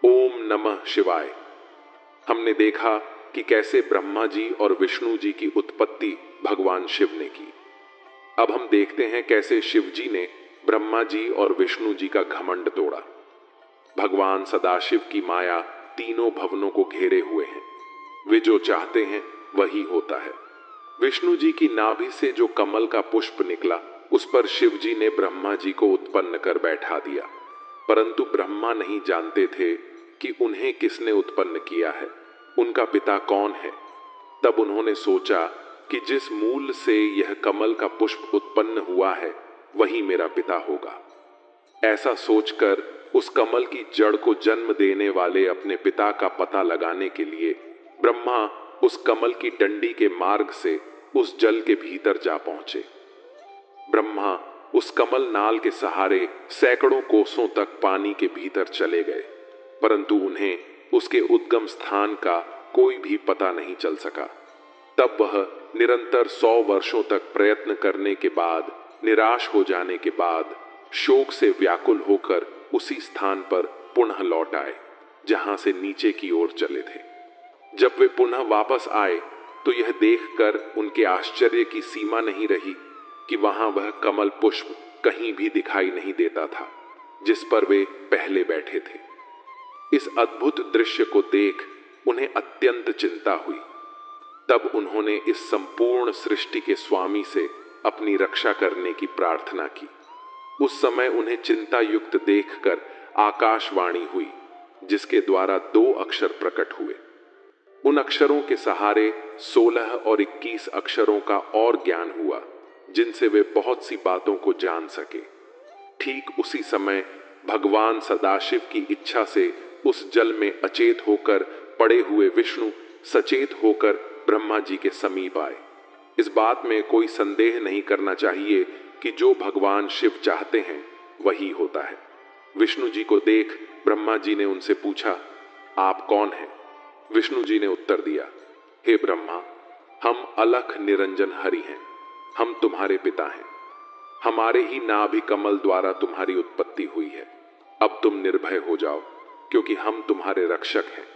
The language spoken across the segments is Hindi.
ओम नमः शिवाय। हमने देखा कि कैसे ब्रह्मा जी और विष्णु जी की उत्पत्ति भगवान शिव ने की। अब हम देखते हैं कैसे शिव जी ने ब्रह्मा जी और विष्णु जी का घमंड तोड़ा। भगवान सदाशिव की माया तीनों भवनों को घेरे हुए हैं। वे जो चाहते हैं वही होता है। विष्णु जी की नाभि से जो कमल का पुष्प निकला, उस पर शिव जी ने ब्रह्मा जी को उत्पन्न कर बैठा दिया। परंतु ब्रह्मा नहीं जानते थे कि उन्हें किसने उत्पन्न किया है, उनका पिता कौन है। तब उन्होंने सोचा कि जिस मूल से यह कमल का पुष्प उत्पन्न हुआ है वही मेरा पिता होगा। ऐसा सोचकर उस कमल की जड़ को जन्म देने वाले अपने पिता का पता लगाने के लिए ब्रह्मा उस कमल की डंडी के मार्ग से उस जल के भीतर जा पहुंचे। ब्रह्मा उस कमल नाल के सहारे सैकड़ों कोसों तक पानी के भीतर चले गए, परंतु उन्हें उसके उद्गम स्थान का कोई भी पता नहीं चल सका। तब वह निरंतर 100 वर्षों तक प्रयत्न करने के बाद, निराश हो जाने के बाद, शोक से व्याकुल होकर उसी स्थान पर पुनः लौट आए जहां से नीचे की ओर चले थे। जब वे पुनः वापस आए तो यह देखकर उनके आश्चर्य की सीमा नहीं रही कि वहां वह कमल पुष्प कहीं भी दिखाई नहीं देता था जिस पर वे पहले बैठे थे। इस अद्भुत दृश्य को देख उन्हें अत्यंत चिंता हुई। तब उन्होंने इस संपूर्ण सृष्टि के स्वामी से अपनी रक्षा करने की प्रार्थना की। उस समय उन्हें चिंता युक्त देखकर आकाशवाणी हुई, जिसके द्वारा 2 अक्षर प्रकट हुए। उन अक्षरों के सहारे 16 और 21 अक्षरों का और ज्ञान हुआ, जिनसे वे बहुत सी बातों को जान सके। ठीक उसी समय भगवान सदाशिव की इच्छा से उस जल में अचेत होकर पड़े हुए विष्णु सचेत होकर ब्रह्मा जी के समीप आए। इस बात में कोई संदेह नहीं करना चाहिए कि जो भगवान शिव चाहते हैं वही होता है। विष्णु जी को देख ब्रह्मा जी ने उनसे पूछा, आप कौन हैं? विष्णु जी ने उत्तर दिया, हे ब्रह्मा, हम अलख निरंजन हरि हैं। हम तुम्हारे पिता हैं। हमारे ही नाभि कमल द्वारा तुम्हारी उत्पत्ति हुई है। अब तुम निर्भय हो जाओ, क्योंकि हम तुम्हारे रक्षक हैं।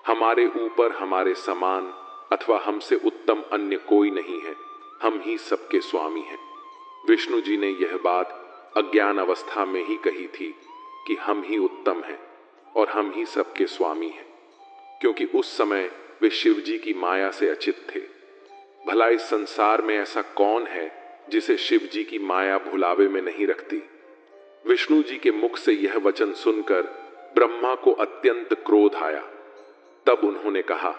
हमारे ऊपर हमारे समान अथवा हमसे उत्तम अन्य कोई नहीं है। हम ही सबके स्वामी हैं। विष्णु जी ने यह बात अज्ञान अवस्था में ही कही थी कि हम ही उत्तम हैं और हम ही सबके स्वामी हैं, क्योंकि उस समय वे शिव जी की माया से अचित थे। भला इस संसार में ऐसा कौन है जिसे शिव जी की माया भुलावे में नहीं रखती? विष्णु जी के मुख से यह वचन सुनकर ब्रह्मा को अत्यंत क्रोध आया। तब उन्होंने कहा,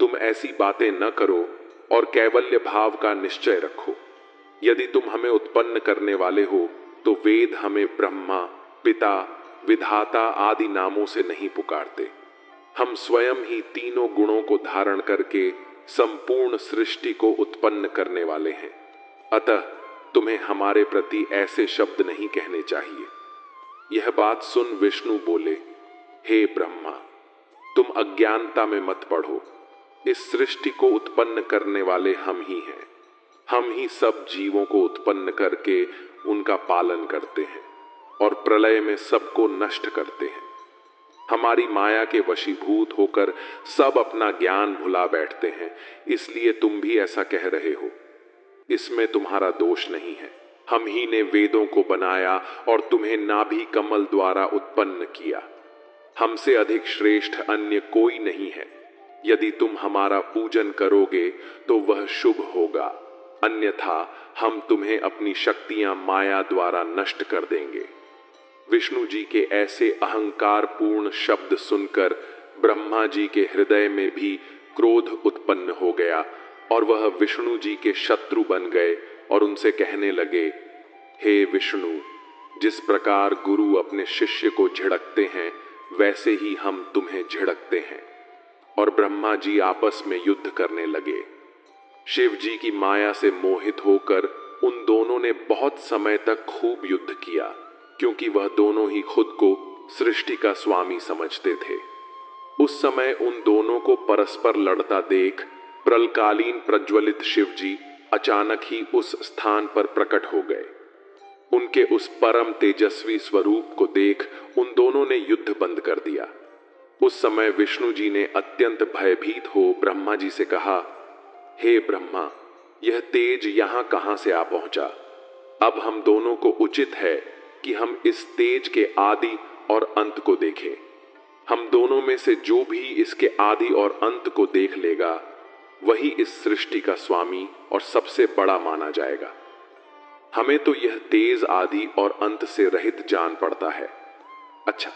तुम ऐसी बातें न करो और कैवल्य भाव का निश्चय रखो। यदि तुम हमें उत्पन्न करने वाले हो तो वेद हमें ब्रह्मा, पिता, विधाता आदि नामों से नहीं पुकारते। हम स्वयं ही तीनों गुणों को धारण करके संपूर्ण सृष्टि को उत्पन्न करने वाले हैं। अतः तुम्हें हमारे प्रति ऐसे शब्द नहीं कहने चाहिए। यह बात सुन विष्णु बोले, हे ब्रह्मा, तुम अज्ञानता में मत पड़ो। इस सृष्टि को उत्पन्न करने वाले हम ही हैं। हम ही सब जीवों को उत्पन्न करके उनका पालन करते हैं और प्रलय में सबको नष्ट करते हैं। हमारी माया के वशीभूत होकर सब अपना ज्ञान भुला बैठते हैं, इसलिए तुम भी ऐसा कह रहे हो। इसमें तुम्हारा दोष नहीं है। हम ही ने वेदों को बनाया और तुम्हें नाभि कमल द्वारा उत्पन्न किया। हमसे अधिक श्रेष्ठ अन्य कोई नहीं है। यदि तुम हमारा पूजन करोगे तो वह शुभ होगा, अन्यथा हम तुम्हें अपनी शक्तियां माया द्वारा नष्ट कर देंगे। विष्णु जी के ऐसे अहंकार पूर्ण शब्द सुनकर ब्रह्मा जी के हृदय में भी क्रोध उत्पन्न हो गया और वह विष्णु जी के शत्रु बन गए और उनसे कहने लगे, हे विष्णु, जिस प्रकार गुरु अपने शिष्य को झिड़कते हैं वैसे ही हम तुम्हें झिड़कते हैं। और ब्रह्मा जी आपस में युद्ध करने लगे। शिव जी की माया से मोहित होकर उन दोनों ने बहुत समय तक खूब युद्ध किया, क्योंकि वह दोनों ही खुद को सृष्टि का स्वामी समझते थे। उस समय उन दोनों को परस्पर लड़ता देख प्रलकालीन प्रज्वलित शिव जी अचानक ही उस स्थान पर प्रकट हो गए। उनके उस परम तेजस्वी स्वरूप को देख उन दोनों ने युद्ध बंद कर दिया उस समय विष्णु जी ने अत्यंत भयभीत हो ब्रह्मा जी से कहा, हे ब्रह्मा, यह तेज यहां कहां से आ पहुंचा? अब हम दोनों को उचित है कि हम इस तेज के आदि और अंत को देखें। हम दोनों में से जो भी इसके आदि और अंत को देख लेगा, वही इस सृष्टि का स्वामी और सबसे बड़ा माना जाएगा। हमें तो यह तेज आदि और अंत से रहित जान पड़ता है। अच्छा,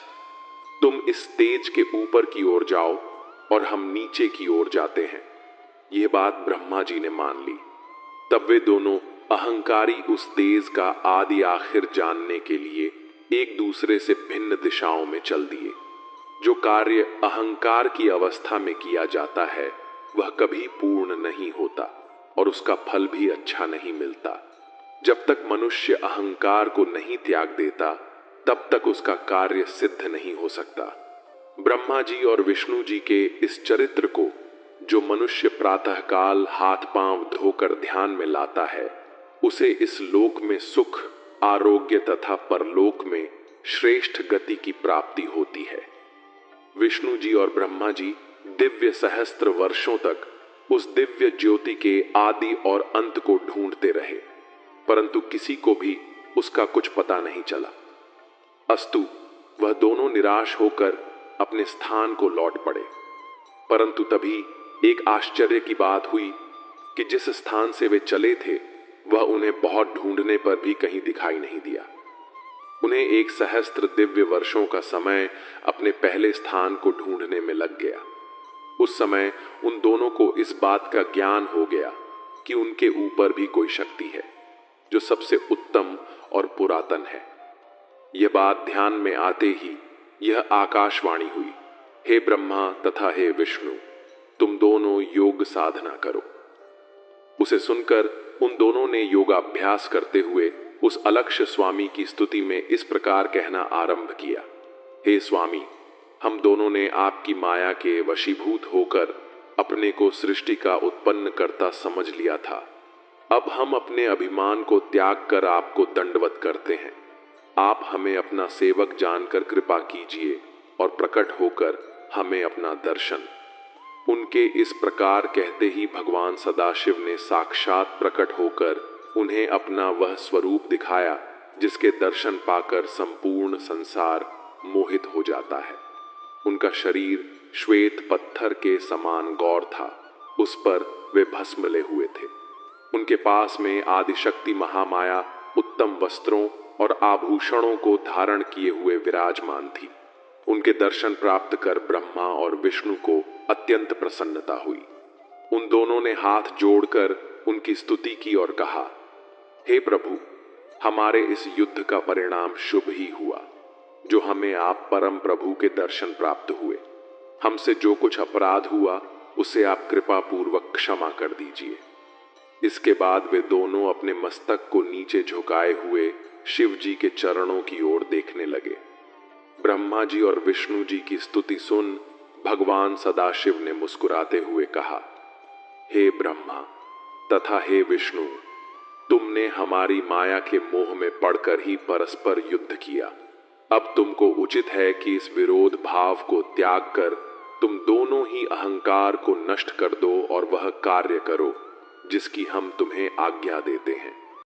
तुम इस तेज के ऊपर की ओर जाओ और हम नीचे की ओर जाते हैं। यह बात ब्रह्मा जी ने मान ली। तब वे दोनों अहंकारी उस तेज का आदि आखिर जानने के लिए एक दूसरे से भिन्न दिशाओं में चल दिए। जो कार्य अहंकार की अवस्था में किया जाता है वह कभी पूर्ण नहीं होता और उसका फल भी अच्छा नहीं मिलता। जब तक मनुष्य अहंकार को नहीं त्याग देता, तब तक उसका कार्य सिद्ध नहीं हो सकता। ब्रह्मा जी और विष्णु जी के इस चरित्र को जो मनुष्य प्रातःकाल हाथ पांव धोकर ध्यान में लाता है, उसे इस लोक में सुख, आरोग्य तथा परलोक में श्रेष्ठ गति की प्राप्ति होती है। विष्णु जी और ब्रह्मा जी दिव्य सहस्त्र वर्षों तक उस दिव्य ज्योति के आदि और अंत को ढूंढते रहे, परंतु किसी को भी उसका कुछ पता नहीं चला। अस्तु, वह दोनों निराश होकर अपने स्थान को लौट पड़े। परंतु तभी एक आश्चर्य की बात हुई कि जिस स्थान से वे चले थे, वह उन्हें बहुत ढूंढने पर भी कहीं दिखाई नहीं दिया। उन्हें 1 सहस्त्र दिव्य वर्षों का समय अपने पहले स्थान को ढूंढने में लग गया। उस समय उन दोनों को इस बात का ज्ञान हो गया कि उनके ऊपर भी कोई शक्ति है जो सबसे उत्तम और पुरातन है। यह बात ध्यान में आते ही यह आकाशवाणी हुई, हे ब्रह्मा तथा हे विष्णु, तुम दोनों योग साधना करो। उसे सुनकर उन दोनों ने योगाभ्यास करते हुए उस अलक्ष्य स्वामी की स्तुति में इस प्रकार कहना आरंभ किया, हे स्वामी, हम दोनों ने आपकी माया के वशीभूत होकर अपने को सृष्टि का उत्पन्न करता समझ लिया था। अब हम अपने अभिमान को त्याग कर आपको दंडवत करते हैं। आप हमें अपना सेवक जानकर कृपा कीजिए और प्रकट होकर हमें अपना दर्शन। उनके इस प्रकार कहते ही भगवान सदाशिव ने साक्षात प्रकट होकर उन्हें अपना वह स्वरूप दिखाया जिसके दर्शन पाकर संपूर्ण संसार मोहित हो जाता है। उनका शरीर श्वेत पत्थर के समान गौर था, उस पर वे भस्म ले हुए थे। उनके पास में आदिशक्ति महामाया उत्तम वस्त्रों और आभूषणों को धारण किए हुए विराजमान थी। उनके दर्शन प्राप्त कर ब्रह्मा और विष्णु को अत्यंत प्रसन्नता हुई। उन दोनों ने हाथ जोड़कर उनकी स्तुति की और कहा, हे प्रभु, हमारे इस युद्ध का परिणाम शुभ ही हुआ, जो हमें आप परम प्रभु के दर्शन प्राप्त हुए। हमसे जो कुछ अपराध हुआ उसे आप कृपा पूर्वक क्षमा कर दीजिए। इसके बाद वे दोनों अपने मस्तक को नीचे झुकाए हुए शिव जी के चरणों की ओर देखने लगे। ब्रह्मा जी और विष्णु जी की स्तुति सुन भगवान सदाशिव ने मुस्कुराते हुए कहा, हे ब्रह्मा तथा हे विष्णु, तुमने हमारी माया के मोह में पड़कर ही परस्पर युद्ध किया। अब तुमको उचित है कि इस विरोध भाव को त्याग कर तुम दोनों ही अहंकार को नष्ट कर दो और वह कार्य करो जिसकी हम तुम्हें आज्ञा देते हैं।